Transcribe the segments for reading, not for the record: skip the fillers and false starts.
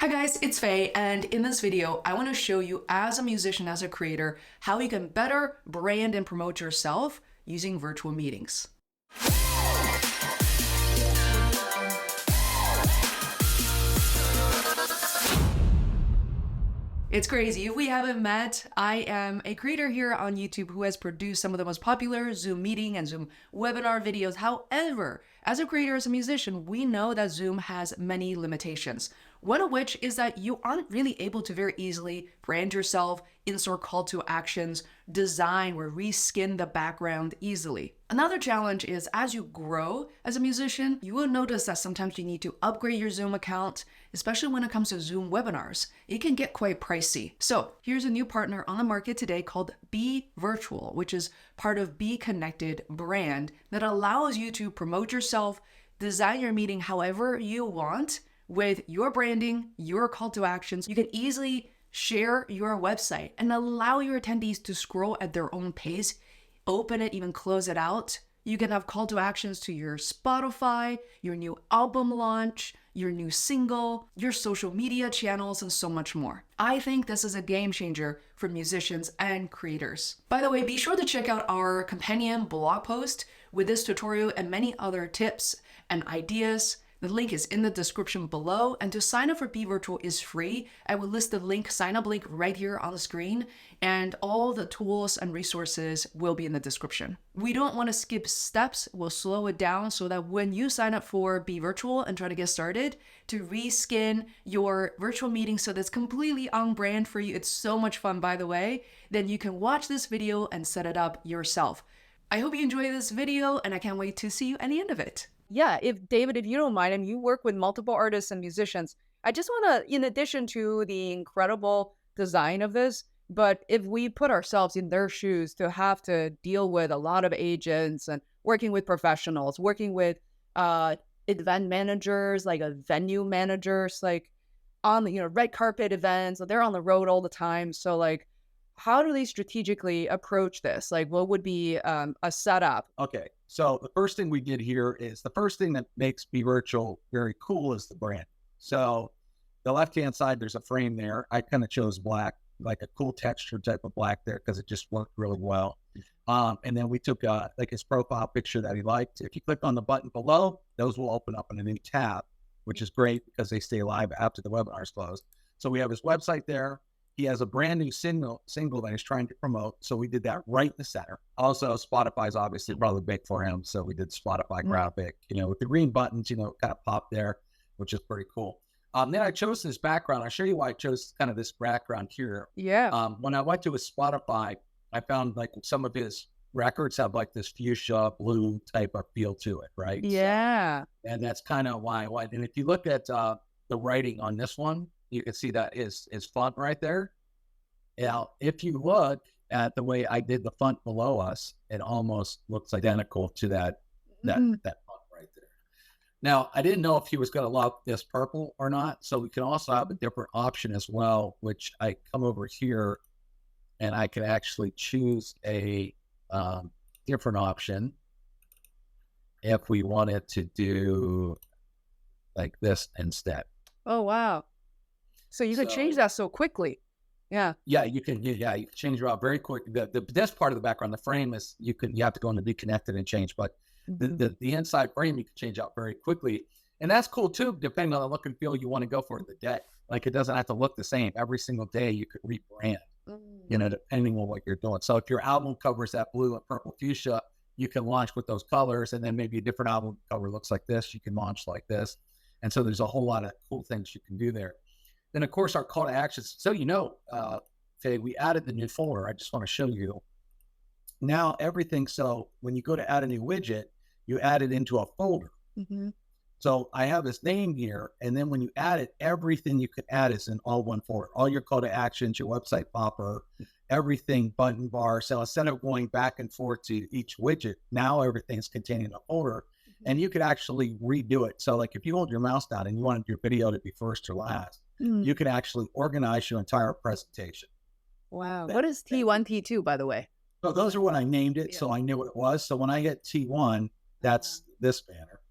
Hi guys, it's Faye, and in this video, I want to show you as a musician, as a creator, how you can better brand and promote yourself using virtual meetings. It's crazy. If we haven't met, I am a creator here on YouTube who has produced some of the most popular Zoom meeting and Zoom webinar videos. However, as a creator, as a musician, we know that Zoom has many limitations. One of which is that you aren't really able to very easily brand yourself, insert call to actions, design or reskin the background easily. Another challenge is as you grow as a musician, you will notice that sometimes you need to upgrade your Zoom account, especially when it comes to Zoom webinars. It can get quite pricey. So here's a new partner on the market today called Virtual, which is part of BeeKonnected brand that allows you to promote yourself, design your meeting however you want with your branding, your call to actions. You can easily share your website and allow your attendees to scroll at their own pace, open it, even close it out. You can have call to actions to your Spotify, your new album launch, your new single, your social media channels, and so much more. I think this is a game changer for musicians and creators. By the way, be sure to check out our companion blog post with this tutorial and many other tips and ideas. The link is in the description below, and to sign up for Virtual is free. I will list the link, sign up link right here on the screen, and all the tools and resources will be in the description. We don't want to skip steps. We'll slow it down so that when you sign up for Virtual and try to get started, to reskin your virtual meeting so that's completely on brand for you. It's so much fun, by the way. Then you can watch this video and set it up yourself. I hope you enjoy this video, and I can't wait to see you at the end of it. Yeah, if David, if you don't mind, and you work with multiple artists and musicians, I just want to, in addition to the incredible design of this, but if we put ourselves in their shoes to have to deal with a lot of agents and working with professionals, working with event managers, like venue managers, like on the red carpet events, they're on the road all the time. So like, how do they strategically approach this? Like, what would be a setup? Okay, so the first thing we did here is the first thing that makes Virtual very cool is the brand. So the left-hand side, there's a frame there. I kind of chose black, like a cool texture type of black there because it just worked really well. And then we took like his profile picture that he liked. If you click on the button below, those will open up in a new tab, which is great because they stay live after the webinar is closed. So we have his website there. He has a brand new single that he's trying to promote. So we did that right in the center. Also, Spotify's obviously probably big for him. So we did Spotify graphic, with the green buttons, kind of pop there, which is pretty cool. Then I chose this background. I'll show you why I chose kind of this background here. Yeah. When I went to his Spotify, I found like some of his records have like this fuchsia blue type of feel to it, right? Yeah. So, and that's kind of why. And if you look at the writing on this one, you can see that is font right there. Now, if you look at the way I did the font below us, it almost looks identical to that font right there. Now, I didn't know if he was going to love this purple or not. So we can also have a different option as well, which I come over here and I can actually choose a different option if we wanted to do like this instead. Oh, wow. So you could change that so quickly. Yeah. Yeah, you can. Yeah, you can change it out very quick. The best part of the background, the frame is you have to go into BeeKonnected and change, but the inside frame you can change out very quickly, and that's cool too. Depending on the look and feel you want to go for the day, like it doesn't have to look the same every single day. You could rebrand, depending on what you're doing. So if your album covers that blue and purple fuchsia, you can launch with those colors, and then maybe a different album cover looks like this. You can launch like this, and so there's a whole lot of cool things you can do there. Then, of course, our call to actions. So, Faye, we added the new folder. I just want to show you. Now, everything. So when you go to add a new widget, you add it into a folder. So I have his name here. And then when you add it, everything you can add is in all one folder. All your call to actions, your website popper, everything, button bar. So instead of going back and forth to each widget, now everything's contained in a folder. And you could actually redo it. So like if you hold your mouse down and you wanted your video to be first or last, you can actually organize your entire presentation. Wow. What is T1, T2, by the way? So those are what I named it. Yeah. So I knew what it was. So when I get T1, that's this banner.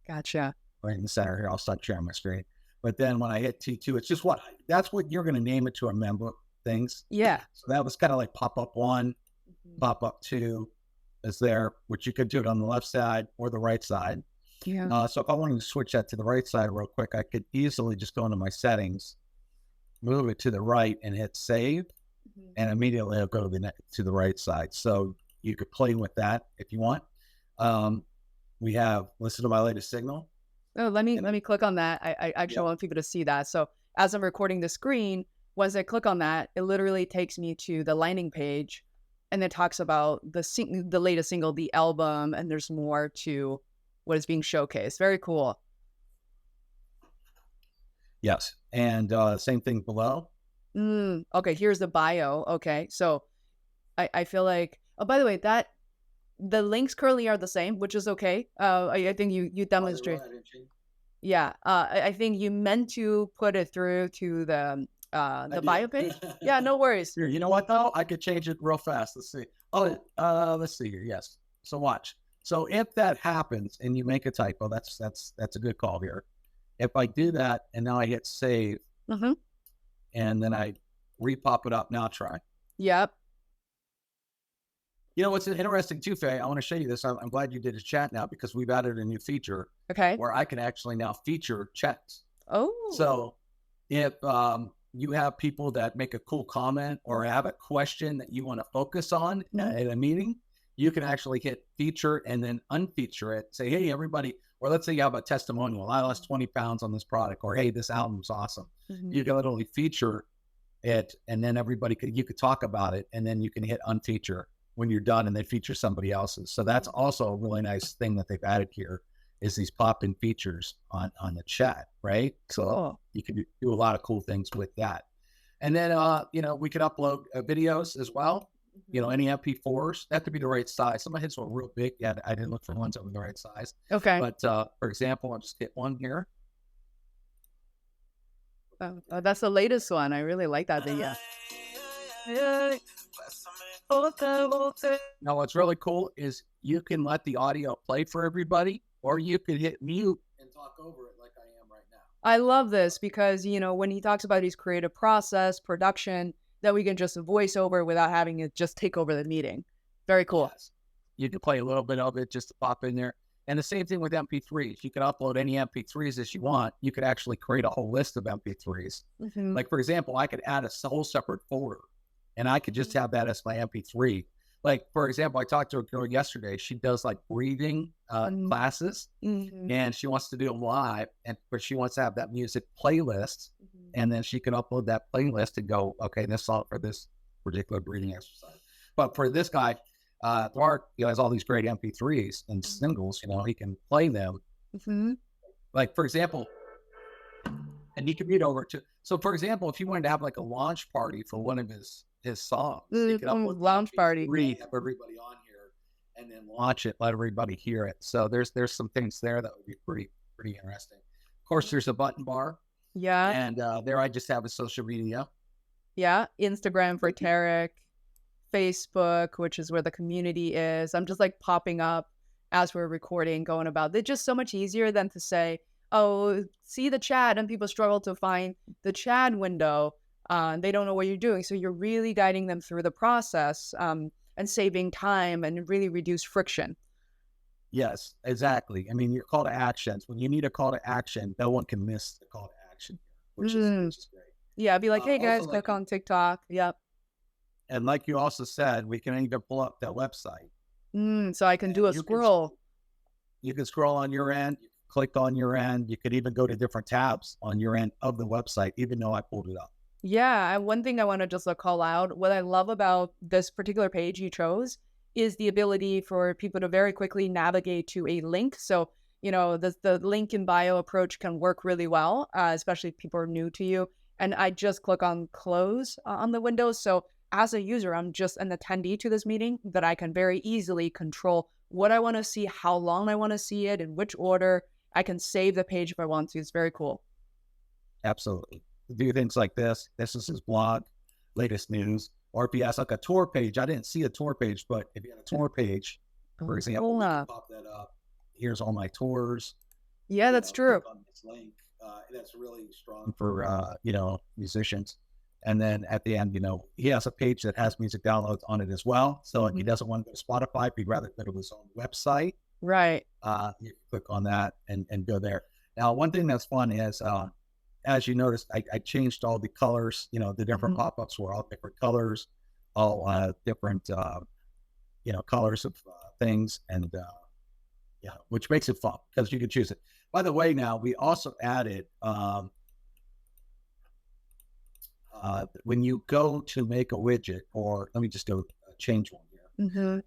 Gotcha. Right in the center here. I'll start sharing my screen. But then when I hit T2, it's just that's what you're going to name it to remember things. Yeah. So that was kind of like pop-up 1, pop-up 2 is there, which you could do it on the left side or the right side. Yeah. So if I wanted to switch that to the right side real quick, I could easily just go into my settings, move it to the right and hit save, and immediately it'll go to the right side. So you could play with that if you want. We have listen to my latest signal. Oh, let me click on that. I actually want people to see that. So as I'm recording the screen, once I click on that, it literally takes me to the landing page, and it talks about the latest single, the album, and there's more to what is being showcased. Very cool. Yes, and same thing below. Okay, here's the bio. Okay, so I feel like, oh, by the way, that the links currently are the same, which is okay. I think you demonstrate. Yeah, I think you meant to put it through to the bio page. Yeah, no worries. Here, you know what though? I could change it real fast. Let's see. Oh, let's see here. Yes. So watch. So if that happens and you make a typo, that's a good call here. If I do that and now I hit save, and then I repop it up, now try. Yep. You know what's interesting too, Faye? I want to show you this. I'm glad you did a chat now because we've added a new feature. Okay. Where I can actually now feature chats. Oh. So if you have people that make a cool comment or have a question that you want to focus on in a meeting, you can actually hit feature and then unfeature it. Say, hey, everybody, or let's say you have a testimonial. I lost 20 pounds on this product, or hey, this album's awesome. You can literally feature it, and then you could talk about it, and then you can hit unfeature when you're done, and they feature somebody else's. So that's also a really nice thing that they've added here is these pop-in features on the chat, right? So you can do a lot of cool things with that. And then, we could upload videos as well. Any MP4s, that could be the right size. Some of my hits were real big. Yeah, I didn't look for ones that were the right size. Okay. But for example, I'll just get one here. That's the latest one. I really like that video. Now, what's really cool is you can let the audio play for everybody, or you could hit mute and talk over it like I am right now. I love this because, when he talks about his creative process, production, that we can just voice over without having it just take over the meeting. Very cool. Yes. You can play a little bit of it just to pop in there. And the same thing with MP3s. You can upload any MP3s as you want. You could actually create a whole list of MP3s. Like, for example, I could add a whole separate folder, and I could just have that as my MP3. Like, for example, I talked to a girl yesterday. She does like breathing classes, and she wants to do them live, but she wants to have that music playlist, and then she can upload that playlist and go, okay, this song for this particular breathing exercise. But for this guy, Mark, has all these great MP3s and singles. He can play them. Like, for example, and he can read over to. So, for example, if you wanted to have like a launch party for one of his songs, you could upload launch party, have everybody on here, and then launch it, let everybody hear it. So there's some things there that would be pretty interesting. Of course, there's a button bar. Yeah. And there I just have a social media. Yeah. Instagram for Tarek, Facebook, which is where the community is. I'm just like popping up as we're recording, going about. They're just so much easier than to say, oh, see the chat, and people struggle to find the chat window. They don't know what you're doing. So you're really guiding them through the process and saving time and really reduce friction. Yes, exactly. I mean, your call to actions, when you need a call to action, no one can miss the call to action, which is great. Yeah, be like, hey guys, click on TikTok. Yep. And like you also said, we can even pull up that website. So I can do a scroll. You can scroll on your end, you can click on your end. You could even go to different tabs on your end of the website, even though I pulled it up. Yeah, one thing I want to just call out, what I love about this particular page you chose is the ability for people to very quickly navigate to a link. So, the link in bio approach can work really well, especially if people are new to you. And I just click on close on the window. So as a user, I'm just an attendee to this meeting that I can very easily control what I want to see, how long I want to see it, in which order. I can save the page if I want to. It's very cool. Absolutely. Do things like this. This is his blog, latest news. Or if he has like a tour page, I didn't see a tour page, but if you had a tour page, for example, you can pop that up. Here's all my tours. Yeah, that's true. On this link, That's really strong for musicians. And then at the end, he has a page that has music downloads on it as well. So if he doesn't want to go to Spotify, if he'd rather go to his own website, Right. you can click on that and go there. Now, one thing that's fun is, as you noticed, I changed all the colors. The different pop-ups were all different colors, all different colors of things, and which makes it fun because you can choose it. By the way, now we also added when you go to make a widget, or let me just go change one here.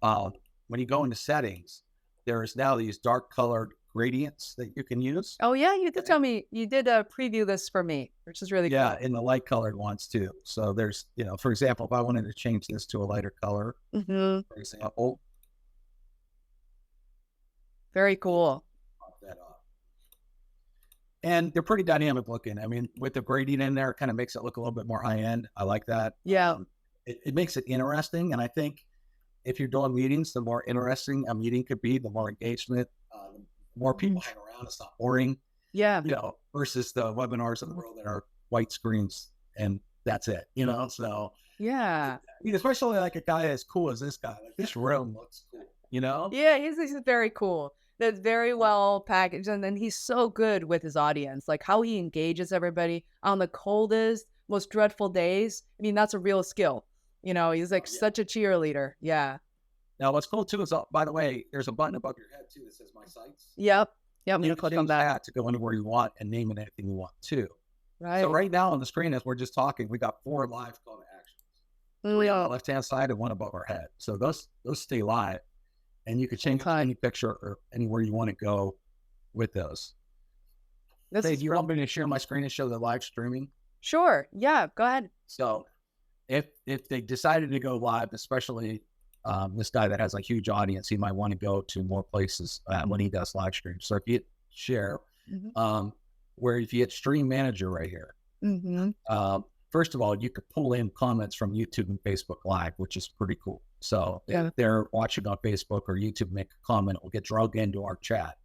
When you go into settings, there is now these dark colored gradients that you can use. Oh yeah, you did tell me, you did preview this for me, which is really Yeah, cool. in the light colored ones too. So there's, for example, if I wanted to change this to a lighter color, for example, Very cool. pop that up. And they're pretty dynamic looking. I mean, with the gradient in there, it kind of makes it look a little bit more high end. I like that. Yeah. It makes it interesting. And I think if you're doing meetings, the more interesting a meeting could be, the more engagement, the more people hang around. It's not boring, Yeah. versus the webinars of the world that are white screens and that's it, So, Yeah. I mean, especially like a guy as cool as this guy, like this room looks cool, Yeah, he's very cool. That's very well packaged, and then he's so good with his audience, like how he engages everybody on the coldest, most dreadful days. I mean, that's a real skill. He's like such a cheerleader. Yeah. Now, what's cool too is, by the way, there's a button above your head too that says My Sites. Yep. I'm You gonna can click on change that. that to go anywhere you want and name it anything you want too. Right. So right now on the screen, as we're just talking, we got 4 live call to actions. 3 on the left-hand side and 1 above our head. So those stay live, and you can change any picture or anywhere you want to go with those. Hey, do you want me to share my screen and show the live streaming? Sure. Yeah. Go ahead. So if they decided to go live, especially this guy that has a huge audience, he might want to go to more places when he does live streams. So if you hit share, where if you hit stream manager right here, first of all, you could pull in comments from YouTube and Facebook Live, which is pretty cool. So if they're watching on Facebook or YouTube, make a comment, it will get drugged into our chat.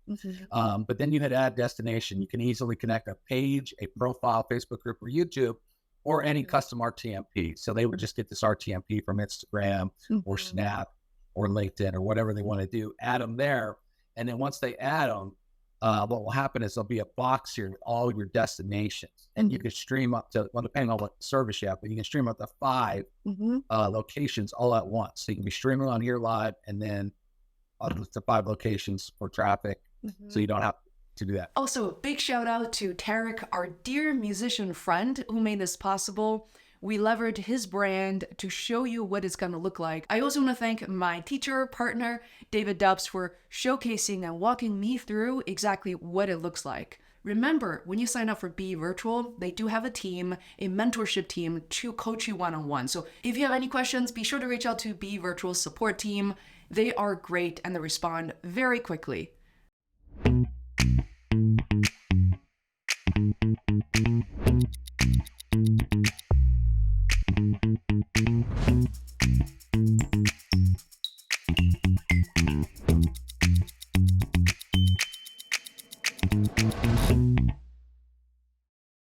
But then you hit add destination. You can easily connect a page, a profile, Facebook group, or YouTube, or any custom RTMP. So they would just get this RTMP from Instagram or Snap or LinkedIn or whatever they want to do, add them there. And then once they add them, what will happen is there'll be a box here with all of your destinations, and you can stream up to, well, depending on what service you have, but you can stream up to 5 locations all at once. So you can be streaming on here live, and then up to 5 locations for traffic. So you don't have to do that. Also, big shout out to Tarek, our dear musician friend who made this possible. We leveraged his brand to show you what it's going to look like. I also want to thank my teacher, partner, David Dubs, for showcasing and walking me through exactly what it looks like. Remember, when you sign up for Be Virtual, they do have a team, a mentorship team to coach you one-on-one. So if you have any questions, be sure to reach out to Be Virtual support team. They are great and they respond very quickly.